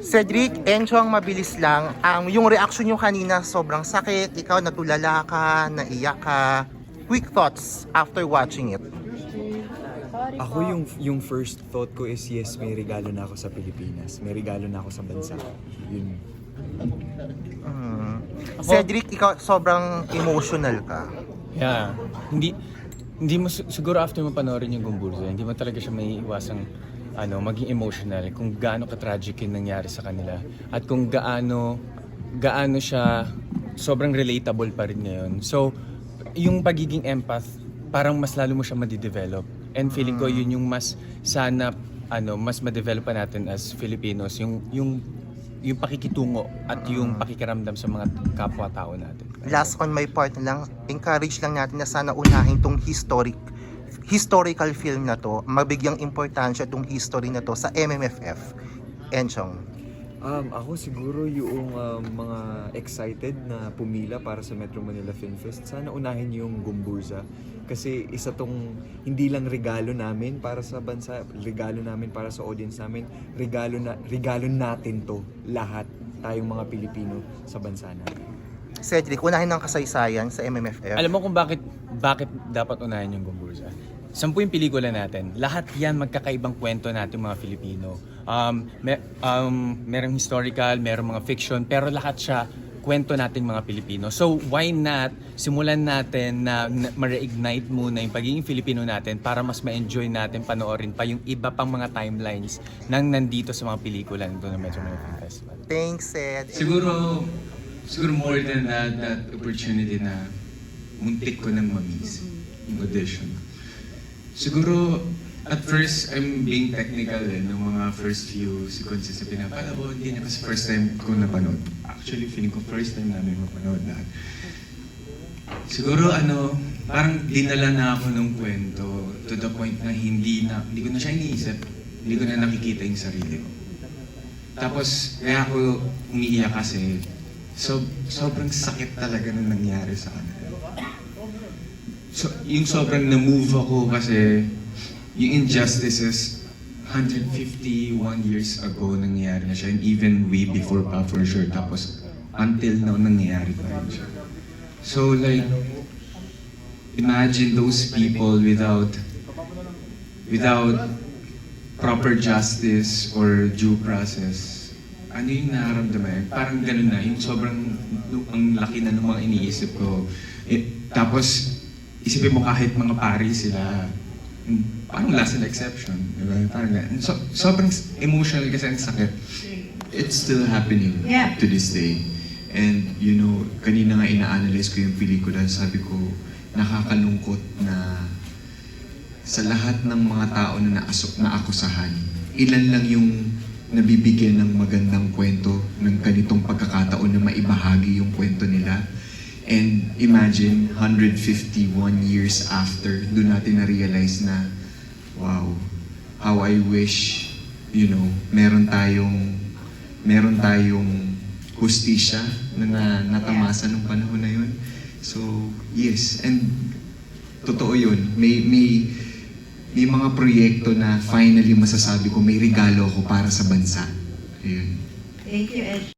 Cedric, Enchong, mabilis lang. Yung reaction nyo kanina, sobrang sakit. Ikaw, natulala ka, naiyak ka. Quick thoughts after watching it. Ako yung first thought ko is yes, may regalo na ako sa Pilipinas. May regalo na ako sa bansa. Yun. Cedric, ikaw, sobrang emotional ka. Yeah. Hindi mo siguro after mo panoorin yung Gumburza, hindi mo talaga siya may iwasang maging emotional kung gaano ka-tragic yung nangyari sa kanila at kung gaano siya sobrang relatable pa rin ngayon. So, yung pagiging empath, parang mas lalo mo siya madidevelop. And feeling ko yun yung mas sana mas ma-develop pa natin as Filipinos, yung pakikitungo at yung pakikiramdam sa mga kapwa-tao natin. Last on my part na lang, encourage lang natin na sana unahin tong historical film na to, mabigyang importansya tong history na to sa MMFF. Enchong. Ako siguro yung mga excited na pumila para sa Metro Manila Film Fest, sana unahin yung Gumburza. Kasi isa tong hindi lang regalo namin para sa bansa, regalo namin para sa audience namin, regalo natin to lahat, tayong mga Pilipino sa bansa natin. Cedric, unahin ng kasaysayan sa MMFF. Alam mo kung bakit dapat unahin yung Gumburza? 10 yung pelikula natin. Lahat yan magkakaibang kwento natin mga Filipino. Merong historical, merong mga fiction, pero lahat siya kwento nating mga Pilipino. So why not simulan natin na ma-reignite muna yung pagiging Filipino natin para mas ma-enjoy natin panoorin pa yung iba pang mga timelines nang nandito sa mga pelikula nito na Metro Manila Film Festival. Thanks, Ced. Siguro more than that opportunity na muntik ko nang ma-miss yung audition. Siguro, at first, I'm being technical ng mga first few sequences na pinapanood. Hindi na kasi first time ko napanood. Actually, feeling ko first time namin mapanood lahat. Siguro, parang dinala na ako ng kwento to the point na hindi ko na siya iniisip. Hindi ko na nakikita yung sarili ko. Tapos, kaya ako umiiyak kasi sobrang sakit talaga na nangyari sa kanila. So, yung sobrang na-move ako kasi yung injustices 151 years ago nangyari na siya and even way before pa for sure, tapos until now nangyayari pa rin siya. So like, imagine those people without proper justice or due process. Ano yung nararamdaman? Parang ganun na, yung sobrang ang laki na ng mga iniisip ko. Tapos isipin mo kahit mga pari sila, parang last an exception, diba? Parang sobrang emotional kasi ang sakit. It's still happening to this day. And you know, kanina nga ina-analyze ko yung pelikula, sabi ko, nakakalungkot na sa lahat ng mga tao na naakusahan, ilan lang yung nabibigyan ng magandang kwento ng ganitong pagkakataon na maibahagi yung kwento nila. And imagine, 151 years after, doon natin na-realize na, wow, how I wish, meron tayong hustisya na natamasa ng panahon na yun. So, yes, and totoo yun. May mga proyekto na finally masasabi ko, may regalo ako para sa bansa. Ayun. Thank you, Ed.